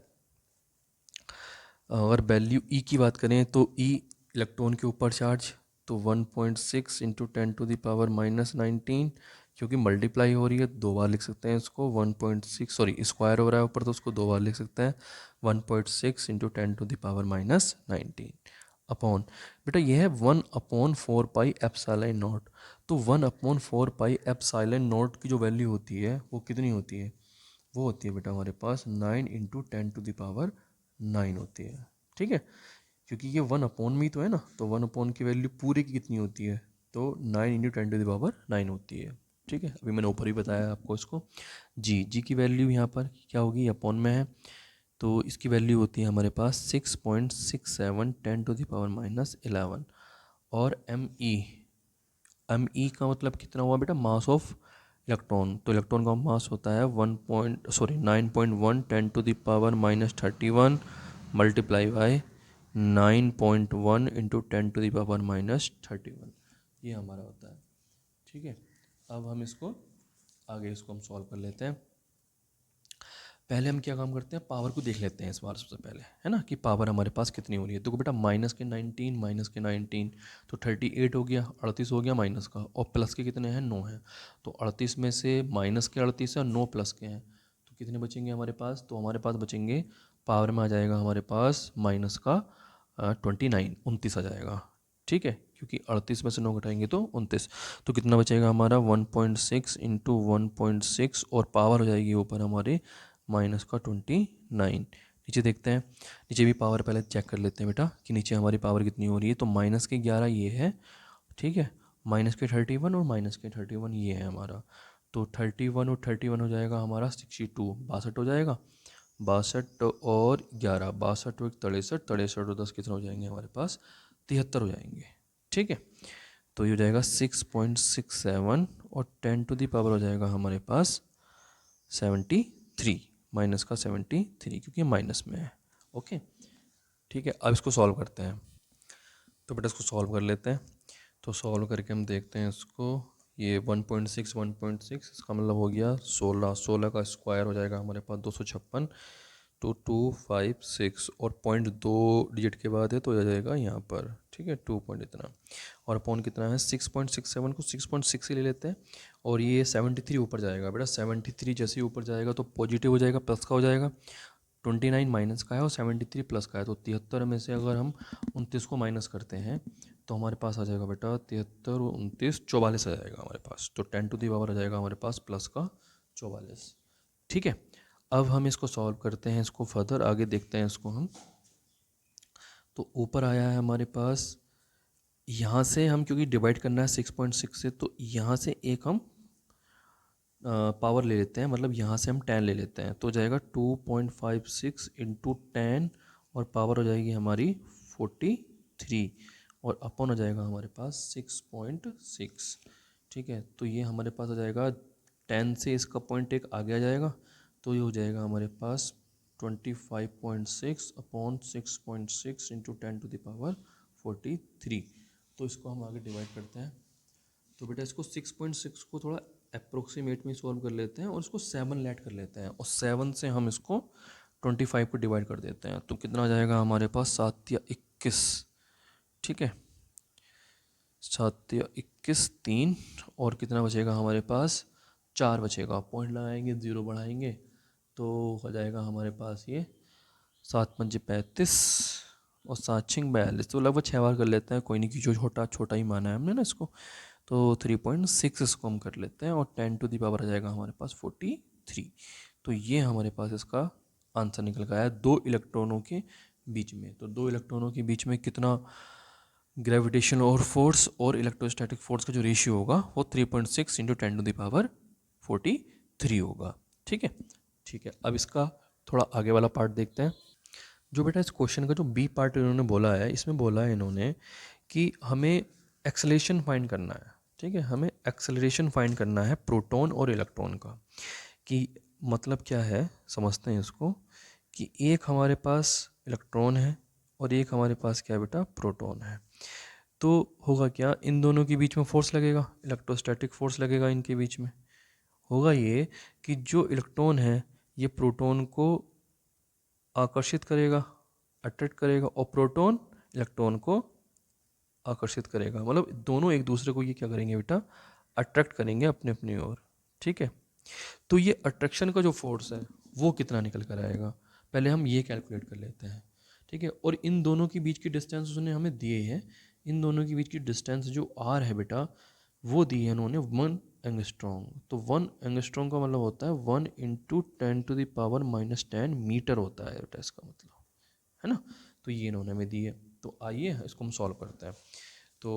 अगर वैल्यू ई की बात करें तो ई इलेक्ट्रॉन के ऊपर चार्ज, तो 1.6 इंटू 10⁻⁻19, क्योंकि मल्टीप्लाई हो रही है 2 बार लिख सकते हैं इसको, 1.6 सॉरी स्क्वायर हो रहा है ऊपर तो उसको 2 बार लिख सकते हैं, 1.6 इंटू 10⁻⁻19 अपॉन, बेटा ये है 1/4 पाई एप्सिलॉन नॉट। तो 1/4 पाई एप्सिलॉन नॉट की जो वैल्यू होती है वो कितनी होती है, वो होती है बेटा हमारे पास 9 इंटू 10⁻9 होती है। ठीक है, क्योंकि ये 1 अपॉन में ही तो है ना, तो 1 अपॉन की वैल्यू पूरे की कितनी होती है, तो 9 इंटू 10⁻9 होती है। ठीक है, अभी मैंने ऊपर ही बताया आपको इसको। जी की वैल्यू यहाँ पर क्या होगी, अपॉन में है, तो इसकी वैल्यू होती है हमारे पास 6.67 10⁻11। और एम ई का मतलब कितना हुआ बेटा, मास ऑफ इलेक्ट्रॉन, तो इलेक्ट्रॉन का मास होता है 9.1 10⁻31 मल्टीप्लाई बाय 9.1 इंटू 10⁻31, ये हमारा होता है। ठीक है, अब हम इसको आगे इसको हम सॉल्व कर लेते हैं। पहले हम क्या काम करते हैं, पावर को देख लेते हैं इस बार सबसे पहले, है ना, कि पावर हमारे पास कितनी हो रही है। तो बेटा -के 19 तो 38 हो गया, 38 हो गया माइनस का, और प्लस के कितने हैं, 9 हैं। तो 38 में से -के 38 है और 9 प्लस के हैं, तो कितने बचेंगे हमारे पास, तो हमारे पास बचेंगे, पावर में आ जाएगा हमारे पास माइनस का 29 आ जाएगा। ठीक है, क्योंकि 38 में से 9 घटाएंगे तो 29, तो कितना बचेगा हमारा 1.6 इंटू 1.6, और पावर हो जाएगी ऊपर हमारे माइनस का 29। नीचे देखते हैं, नीचे भी पावर पहले चेक कर लेते हैं बेटा कि नीचे हमारी पावर कितनी हो रही है। तो -के 11 ये है, ठीक है, -के 31 और -के 31 ये है हमारा, तो 31 और 31 हो जाएगा हमारा 62, 62 हो जाएगा, 62 और 11, 62 और 63, 63 और 10 कितना हो जाएंगे हमारे पास, 73 हो जाएंगे। ठीक है, तो ये हो जाएगा 6.67 और 10⁻⁻ हो जाएगा हमारे पास 73, माइनस का 73, क्योंकि माइनस में है। ओके, ठीक है, अब इसको सॉल्व करते हैं। तो बेटा इसको सॉल्व कर लेते हैं। तो सॉल्व करके हम देखते हैं इसको, ये 1.6 इसका मतलब हो गया 16, 16 का स्क्वायर हो जाएगा हमारे पास 256, तो 256, और पॉइंट 2 डिजिट के बाद है तो आ जाएगा यहाँ पर। ठीक है, 2 पॉइंट इतना, और अपॉन कितना है 6.67 को 6.6 ही ले लेते हैं, और ये 73 ऊपर जाएगा बेटा, 73 जैसे ही ऊपर जाएगा तो पॉजिटिव हो जाएगा, प्लस का हो जाएगा, 29 माइनस का है और 73 प्लस का है, तो 73 में से अगर हम 29 को माइनस करते हैं तो हमारे पास आ जाएगा बेटा 73 और 29 44 आ जाएगा हमारे पास, तो 10⁻ आ जाएगा हमारे पास प्लस का 44। ठीक है, अब हम इसको सॉल्व करते हैं, इसको फर्दर आगे देखते हैं इसको हम। तो ऊपर आया है हमारे पास, यहाँ से हम क्योंकि डिवाइड करना है 6.6 से, तो यहाँ से एक हम पावर ले लेते हैं, मतलब यहाँ से हम 10 ले लेते हैं, तो हो जाएगा 2.56 इंटू 10, और पावर हो जाएगी हमारी 43, और अपन हो जाएगा हमारे पास 6.6। ठीक है, तो ये हमारे पास आ जाएगा 10 से इसका पॉइंट एक आगे आ जाएगा, तो ये हो जाएगा हमारे पास 25.6 अपॉन 6.6 इंटू 10⁻43। तो इसको हम आगे डिवाइड करते हैं। तो बेटा इसको 6.6 को थोड़ा अप्रोक्सीमेट में सॉल्व कर लेते हैं, और इसको 7 लेट कर लेते हैं, और 7 से हम इसको 25 को डिवाइड कर देते हैं, तो कितना आ जाएगा हमारे पास 7 या 21। ठीक है, 7 या 21 3, और कितना बचेगा हमारे पास 4 बचेगा, पॉइंट लगाएंगे, 0 बढ़ाएंगे तो हो जाएगा हमारे पास ये 7 पंजे 35 और 7 छिंग 42, तो लगभग 6 बार कर लेते हैं, कोई नहीं, क्योंकि जो छोटा छोटा ही माना है हमने ना इसको, तो 3.6 इसको हम कर लेते हैं और 10 टू दी पावर आ जाएगा हमारे पास 43। तो ये हमारे पास इसका आंसर निकल गया है, 2 इलेक्ट्रॉनों के बीच में। तो 2 इलेक्ट्रॉनों के बीच में कितना ग्रेविटेशनल और फोर्स और इलेक्ट्रोस्टैटिक फोर्स का जो रेशियो होगा वो 3.6 इंटू 10 टू द पावर 43 होगा। ठीक है, ठीक है। अब इसका थोड़ा आगे वाला पार्ट देखते हैं। जो बेटा इस क्वेश्चन का जो बी पार्ट इन्होंने बोला है, इसमें बोला है इन्होंने कि हमें एक्सेलरेशन फाइंड करना है। ठीक है, हमें एक्सेलरेशन फाइंड करना है प्रोटॉन और इलेक्ट्रॉन का। कि मतलब क्या है, समझते हैं इसको। कि एक हमारे पास इलेक्ट्रॉन है और एक हमारे पास क्या है बेटा, प्रोटॉन है। तो होगा क्या, इन दोनों के बीच में फोर्स लगेगा, इलेक्ट्रोस्टैटिक फोर्स लगेगा इनके बीच में। होगा ये कि जो इलेक्ट्रॉन है ये प्रोटॉन को आकर्षित करेगा, अट्रैक्ट करेगा, और प्रोटॉन इलेक्ट्रॉन को आकर्षित करेगा। मतलब दोनों एक दूसरे को ये क्या करेंगे बेटा, अट्रैक्ट करेंगे अपने अपनी ओर। ठीक है, तो ये अट्रैक्शन का जो फोर्स है वो कितना निकल कर आएगा, पहले हम ये कैलकुलेट कर लेते हैं। ठीक है, और इन दोनों के बीच की डिस्टेंस उसने हमें दिए हैं। इन दोनों के बीच की डिस्टेंस जो आर है बेटा, वो दी है उन्होंने 1 एंगस्ट्रॉन्ग। तो 1 एंगस्ट्रॉन्ग का मतलब होता है 1 इंटू 10⁻⁻10 मीटर होता है बेटा, इसका मतलब है ना। तो ये इन्होंने हमें दी है। तो आइए इसको हम सॉल्व करते हैं। तो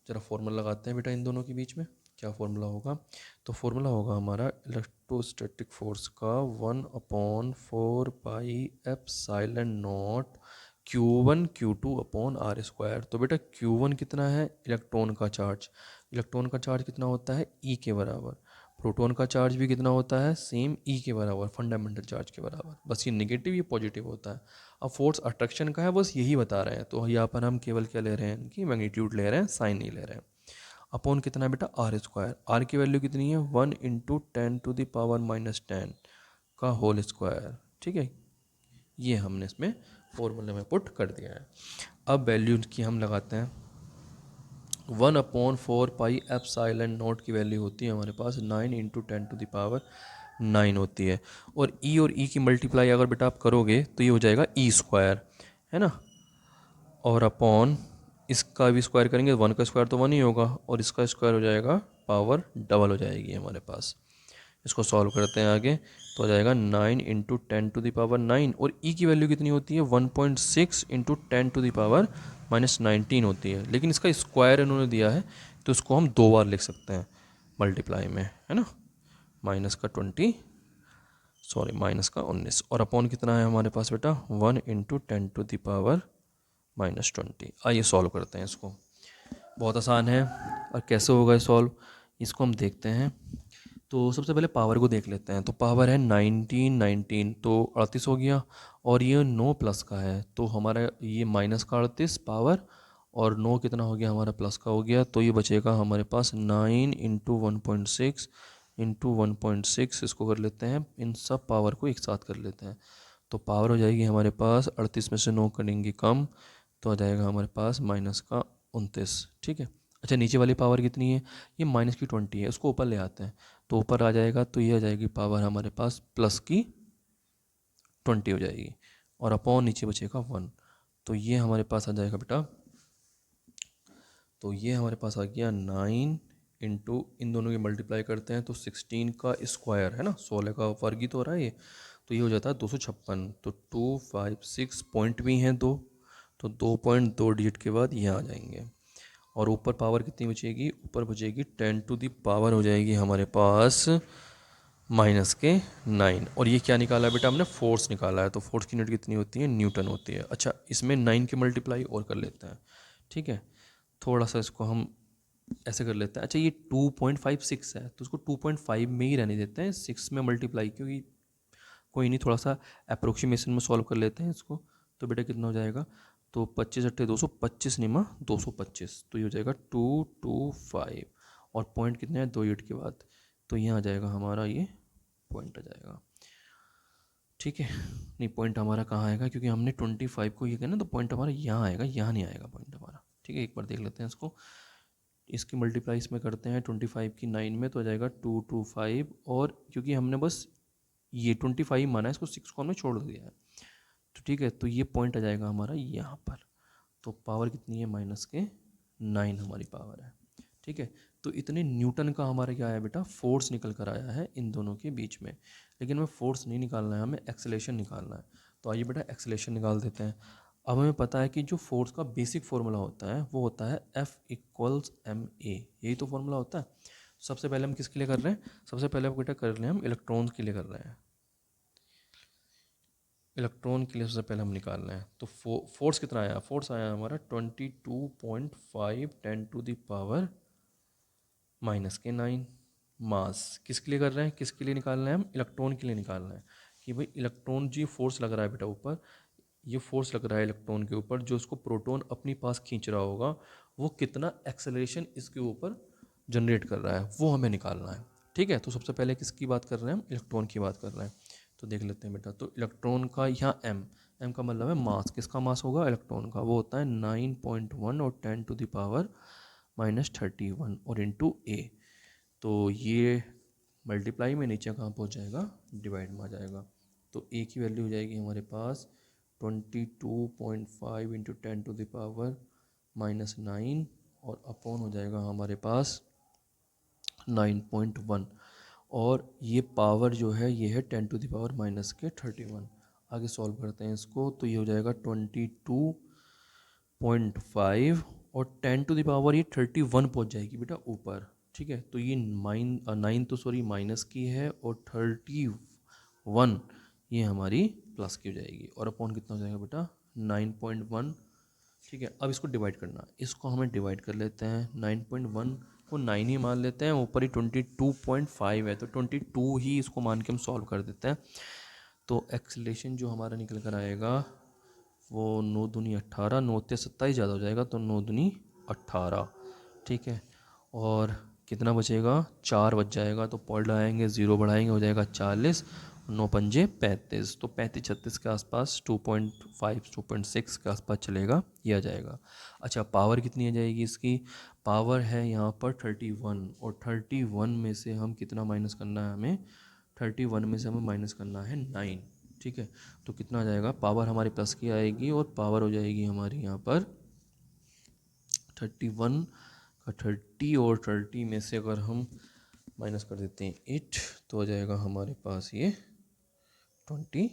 ज़रा फॉर्मूला लगाते हैं बेटा इन दोनों के बीच में। क्या फॉर्मूला होगा, तो फॉर्मूला होगा हमारा इलेक्ट्रोस्टैटिक फोर्स का 1/4 pi epsilon naught Q1 Q2 upon R square. तो बेटा Q1 कितना है, इलेक्ट्रॉन का चार्ज। इलेक्ट्रॉन का चार्ज कितना होता है, E के बराबर। प्रोटॉन का चार्ज भी कितना होता है, सेम E के बराबर, फंडामेंटल चार्ज के बराबर। बस ये नेगेटिव ये पॉजिटिव होता है। अब फोर्स अट्रैक्शन का है, बस यही बता रहे हैं। तो यहाँ पर हम केवल क्या ले रहे हैं, कि मैग्नीट्यूड ले रहे हैं, साइन नहीं ले रहे हैं। अपॉन कितना है बेटा, आर स्क्वायर। आर की वैल्यू कितनी है, 1 इंटू 10⁻⁻10 का होल स्क्वायर। ठीक है, ये हमने इसमें फॉर्मूले में पुट कर दिया है। अब वैल्यू की हम लगाते हैं। 1/4 पाई एप्सिलॉन नॉट की वैल्यू होती है हमारे पास 9 इंटू 10⁻9 होती है। और ई और ई की मल्टीप्लाई अगर बेटा आप करोगे तो ये हो जाएगा ई स्क्वायर, है ना। और अपॉन इसका भी स्क्वायर करेंगे, 1 का स्क्वायर तो 1 ही होगा, और इसका स्क्वायर हो जाएगा, पावर डबल हो जाएगी हमारे पास। इसको सॉल्व करते हैं आगे, तो हो जाएगा 9 इंटू 10⁻9। और ई की वैल्यू कितनी होती है, 1.6 इंटू 10⁻⁻19 होती है। लेकिन इसका स्क्वायर इन्होंने दिया है तो इसको हम 2 बार लिख सकते हैं मल्टीप्लाई में, है ना। माइनस का 19 और अपॉन कितना है हमारे पास बेटा, 1 इंटू 10⁻⁻20। आइए सॉल्व करते हैं इसको। बहुत आसान है। और कैसे होगा ये सॉल्व, इसको हम देखते हैं। तो सबसे पहले पावर को देख लेते हैं। तो पावर है 19 तो 38 हो गया, और ये 9 प्लस का है तो हमारा ये माइनस का 38 पावर, और 9 कितना हो गया हमारा, प्लस का हो गया। तो ये बचेगा हमारे पास 9 इंटू 1.6 इंटू 1.6। इसको कर लेते हैं, इन सब पावर को एक साथ कर लेते हैं। तो पावर हो जाएगी हमारे पास, 38 में से 9 करेंगे कम, तो आ जाएगा हमारे पास माइनस का 29। ठीक है, अच्छा नीचे वाली पावर कितनी है, ये माइनस की 20 है, उसको ऊपर ले आते हैं तो ऊपर आ जाएगा। तो ये आ जाएगी पावर हमारे पास प्लस की 20 हो जाएगी, और अपॉन नीचे बचेगा 1। तो ये हमारे पास आ जाएगा बेटा, तो ये हमारे पास आ गया 9 इंटू, इन दोनों की मल्टीप्लाई करते हैं तो 16 का स्क्वायर, है ना, 16 का वर्ग ही तो हो रहा है ये। तो ये हो जाता है 256। तो 256 पॉइंट भी हैं दो, तो 2.2 डिजिट के बाद ये आ जाएंगे। और ऊपर पावर कितनी बचेगी, ऊपर बचेगी 10 टू दी पावर हो जाएगी हमारे पास -9। और ये क्या निकाला है बेटा हमने, फोर्स निकाला है। तो फोर्स की यूनिट कितनी होती है, न्यूटन होती है। अच्छा इसमें 9 की मल्टीप्लाई और कर लेते हैं। ठीक है, थोड़ा सा इसको हम ऐसे कर लेते हैं। अच्छा ये 2.56 है तो उसको 2.5 में ही रहने देते हैं, 6 में मल्टीप्लाई, क्योंकि कोई नहीं, थोड़ा सा अप्रोक्सीमेशन में सॉल्व कर लेते हैं इसको। तो बेटा कितना हो जाएगा, तो 25 अट्ठे 225 निमा 225, तो ये हो जाएगा 225। और पॉइंट कितने हैं, 2 यूनिट के बाद, तो यहाँ आ जाएगा हमारा ये पॉइंट आ जाएगा। ठीक है, नहीं पॉइंट हमारा कहाँ आएगा, क्योंकि हमने 25 को ये कहना, तो पॉइंट हमारा यहाँ आएगा, यहाँ नहीं आएगा पॉइंट हमारा। ठीक है, एक बार देख लेते हैं इसको। इसकी मल्टीप्लाई इसमें करते हैं 25 की 9 में, तो आ जाएगा 225, और क्योंकि हमने बस ये 25 माना है, इसको 6 को हमने छोड़ दिया है, तो ठीक है, तो ये पॉइंट आ जाएगा हमारा यहाँ पर। तो पावर कितनी है, -9 हमारी पावर है। ठीक है, तो इतने न्यूटन का हमारा क्या आया बेटा, फोर्स निकल कर आया है इन दोनों के बीच में। लेकिन हमें फोर्स नहीं निकालना है, हमें एक्सेलेरेशन निकालना है। तो आइए बेटा एक्सेलेरेशन निकाल देते हैं। अब हमें पता है कि जो फोर्स का बेसिक फार्मूला होता है वो होता है F=ma, यही तो फार्मूला होता है। सबसे पहले हम किसके लिए कर रहे हैं, सबसे पहले बेटा कर रहे हैं हम इलेक्ट्रॉन्स के लिए कर रहे हैं। इलेक्ट्रॉन के लिए सबसे पहले हम निकाल रहे हैं। तो फोर्स कितना आया, फोर्स आया हमारा 22.5 10⁻⁹। मास किसके लिए कर रहे हैं, किसके लिए निकाल रहे हैं हम, इलेक्ट्रॉन के लिए निकाल रहे हैं कि भाई इलेक्ट्रॉन जी फोर्स लग रहा है बेटा ऊपर, ये फोर्स लग रहा है इलेक्ट्रॉन के ऊपर, जो उसको प्रोटॉन अपनी पास खींच रहा होगा, वो कितना एक्सेलरेशन इसके ऊपर जनरेट कर रहा है, वो हमें निकालना है। ठीक है, तो सबसे पहले किसकी बात कर रहे हैं हम, इलेक्ट्रॉन की बात कर रहे हैं। तो देख लेते हैं बेटा, तो इलेक्ट्रॉन का यहाँ एम का मतलब है मास, किसका मास होगा, इलेक्ट्रॉन का, वो होता है 9.1 और 10⁻⁻31 और इंटू ए। तो ये मल्टीप्लाई में नीचे कहाँ पहुँच जाएगा, डिवाइड में आ जाएगा। तो ए की वैल्यू हो जाएगी हमारे पास 22.5 इंटू 10⁻⁻9 और अपॉन हो जाएगा हमारे पास 9.1, और ये पावर जो है ये है 10⁻⁻31। आगे सॉल्व करते हैं इसको, तो ये हो जाएगा 22.5 और 10 ये 31 पहुँच जाएगी बेटा ऊपर। ठीक है, तो ये 9 तो सॉरी माइनस की है, और 31 ये हमारी प्लस की हो जाएगी, और अपॉन कितना हो जाएगा बेटा 9.1। ठीक है, अब इसको डिवाइड करना, इसको हमें डिवाइड कर लेते हैं, 9.1 को 9 ही मान लेते हैं, ऊपर ही 22.5 है, तो 22 ही इसको मान के हम सॉल्व कर देते हैं। तो एक्सेलरेशन जो हमारा निकल कर आएगा वो 9 दूनी 18, 9 से 27 ज़्यादा हो जाएगा, तो 9 दूनी 18। ठीक है, और कितना बचेगा, 4 बच जाएगा, तो पॉइंट आएंगे, 0 बढ़ाएंगे, हो जाएगा 40, 9 पंजे 35, तो 35-36 के आसपास 2.5 2.6 के आसपास चलेगा, ये आ जाएगा। अच्छा, पावर कितनी आ जाएगी इसकी, पावर है यहाँ पर 31, और 31 में से हम कितना माइनस करना है हमें, 31 में से हमें माइनस करना है 9। ठीक है, तो कितना आ जाएगा, पावर हमारी प्लस की आएगी, और पावर हो जाएगी हमारी यहाँ पर 31 का 30, और 30 में से अगर हम माइनस कर देते हैं 8, तो हो जाएगा हमारे पास ये 22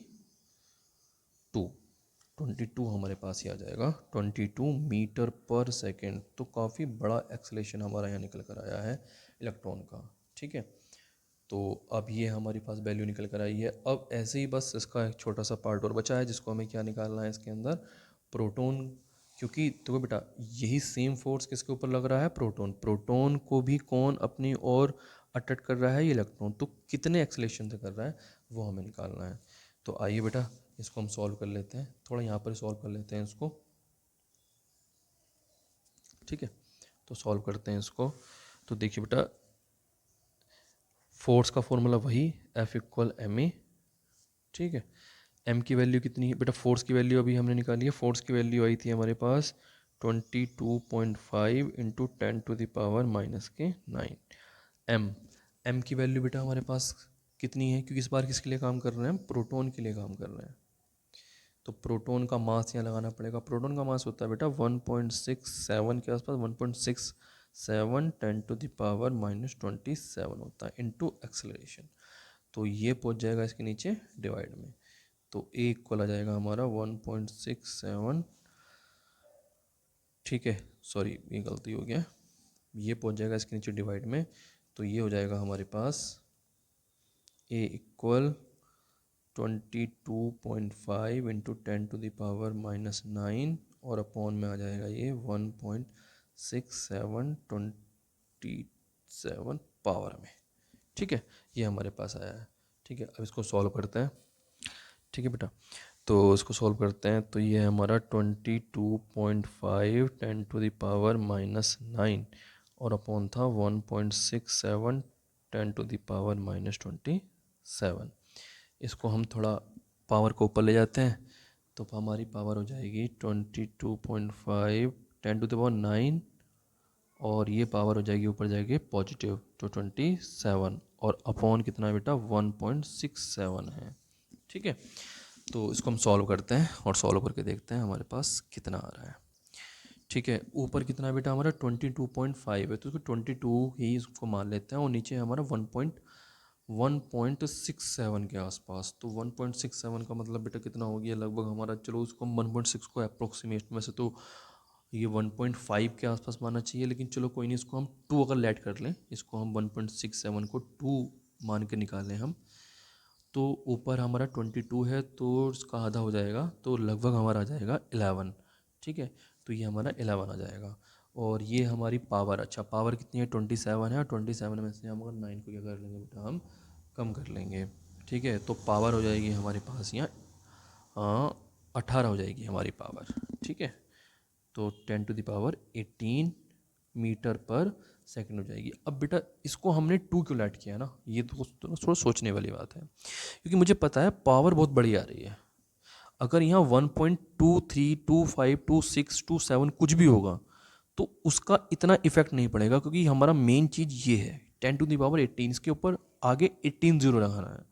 हमारे पास ही आ जाएगा, 22 मीटर पर सेकेंड। तो काफ़ी बड़ा एक्सेलेरेशन हमारा यहाँ निकल कर आया है इलेक्ट्रॉन का। ठीक है, तो अब ये हमारे पास वैल्यू निकल कर आई है। अब ऐसे ही बस इसका एक छोटा सा पार्ट और बचा है, जिसको हमें क्या निकालना है इसके अंदर, प्रोटॉन। क्योंकि देखो बेटा, यही सेम फोर्स किसके ऊपर लग रहा है, प्रोटॉन, प्रोटॉन को भी कौन अपनी ओर अट्रैक्ट कर रहा है, ये इलेक्ट्रॉन, तो कितने एक्सेलेरेशन से कर रहा है वो हमें निकालना है। तो आइए बेटा इसको हम सॉल्व कर लेते हैं, थोड़ा यहाँ पर सॉल्व कर लेते हैं इसको। ठीक है, तो सॉल्व करते हैं इसको। तो देखिए बेटा, फोर्स का फॉर्मूला वही F=ma। ठीक है, m की वैल्यू कितनी है बेटा, फोर्स की वैल्यू अभी हमने निकाली है, फोर्स की वैल्यू आई थी हमारे पास 22.5 इंटू 10⁻⁻9। m की वैल्यू बेटा हमारे पास कितनी है, क्योंकि इस बार किसके लिए काम कर रहे हैं हम, प्रोटॉन के लिए काम कर रहे हैं। तो प्रोटॉन का मास यहाँ लगाना पड़ेगा, प्रोटॉन का मास होता है बेटा 1.67 के आसपास, 1.67 10⁻⁻27 होता है, इंटू एक्सेलरेशन। तो ये पहुँच जाएगा इसके नीचे डिवाइड में, तो ए इक्वल आ जाएगा हमारा 1.67। ठीक है, सॉरी ये गलती हो गया, ये पहुँच जाएगा इसके नीचे डिवाइड में, तो ये हो जाएगा हमारे पास ए इक्वल 22.5 इंटू 10⁻⁻9, और अपॉन में आ जाएगा ये 1.6727 पावर में। ठीक है, ये हमारे पास आया है। ठीक है, अब इसको सॉल्व करते हैं। ठीक है बेटा, तो इसको सॉल्व करते हैं, तो ये हमारा 22.5 10⁻⁻9 और अपॉन था 1.67 10⁻⁻27। इसको हम थोड़ा पावर को ऊपर ले जाते हैं, तो हमारी पावर हो जाएगी 22.5 10⁻⁹ और ये पावर हो जाएगी ऊपर जाएगी पॉजिटिव, तो 27 और अपॉन कितना बेटा 1.67 है। ठीक है, तो इसको हम सॉल्व करते हैं और सॉल्व करके देखते हैं हमारे पास कितना आ रहा है। ठीक है, ऊपर कितना है बेटा हमारा 22.5 है, तो उसको 22 ही इसको मान लेते हैं और नीचे हमारा 1.67 के आसपास। तो 1.67 का मतलब बेटा कितना हो गया लगभग हमारा, चलो उसको हम 1.6 को अप्रोक्सीमेट में से तो ये 1.5 के आसपास मानना चाहिए, लेकिन चलो कोई नहीं, इसको हम 2 अगर लेट कर लें, इसको हम 1.67 को 2 मान के निकालें हम, तो ऊपर हमारा 22 है तो उसका आधा हो जाएगा, तो लगभग हमारा आ जाएगा 11। ठीक है, तो ये हमारा 11 आ जाएगा। और ये हमारी पावर, अच्छा पावर कितनी है 27 है, और 27 में से हम अगर 9 को क्या कर लेंगे बेटा हम कम कर लेंगे। ठीक है, तो पावर हो जाएगी हमारे पास यहाँ 18 हो जाएगी हमारी पावर। ठीक है, तो 10⁻18 मीटर पर सेकंड हो जाएगी। अब बेटा इसको हमने 2 क्यों ऐड किया ना, ये तो थोड़ा सोचने वाली बात है, क्योंकि मुझे पता है पावर बहुत बड़ी आ रही है। अगर यहाँ 1.23 25 26 27 कुछ भी होगा तो उसका इतना इफेक्ट नहीं पड़ेगा, क्योंकि हमारा मेन चीज़ ये है 10⁻18, इसके ऊपर आगे 18 जीरो लगाना है।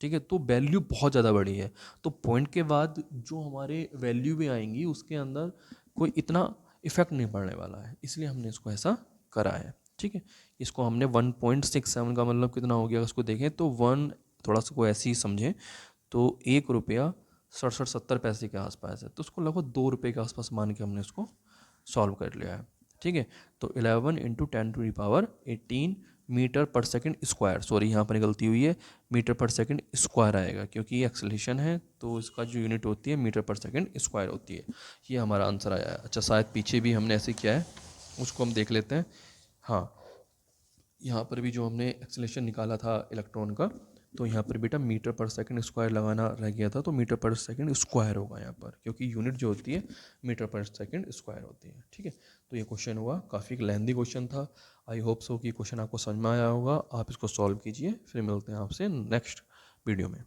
ठीक है, तो वैल्यू बहुत ज़्यादा बड़ी है, तो पॉइंट के बाद जो हमारे वैल्यू भी आएंगी उसके अंदर कोई इतना इफेक्ट नहीं पड़ने वाला है, इसलिए हमने इसको ऐसा करा है। ठीक है, इसको हमने 1.67 का मतलब कितना हो गया उसको देखें तो थोड़ा सा को ऐसे ही समझें तो 1 रुपया 67-70 पैसे के आसपास है, तो उसको लगभग 2 रुपये के आसपास मान के हमने इसको सॉल्व कर लिया है। ठीक है, तो 11 इंटू 10⁻18 मीटर पर सेकंड स्क्वायर, सॉरी यहाँ पर गलती हुई है, मीटर पर सेकंड स्क्वायर आएगा क्योंकि ये एक्सेलेरेशन है, तो इसका जो यूनिट होती है मीटर पर सेकंड स्क्वायर होती है। ये हमारा आंसर आया है। अच्छा शायद पीछे भी हमने ऐसे किया है, उसको हम देख लेते हैं। हाँ, यहाँ पर भी जो हमने एक्सेलेरेशन निकाला था इलेक्ट्रॉन का, तो यहाँ पर बेटा मीटर पर सेकंड स्क्वायर लगाना रह गया था, तो मीटर पर सेकंड स्क्वायर होगा यहाँ पर, क्योंकि यूनिट जो होती है मीटर पर सेकंड स्क्वायर होती है। ठीक है, तो ये क्वेश्चन हुआ, काफ़ी लेंथी क्वेश्चन था। आई होप सो कि क्वेश्चन आपको समझ में आया होगा। आप इसको सॉल्व कीजिए, फिर मिलते हैं आपसे नेक्स्ट वीडियो में।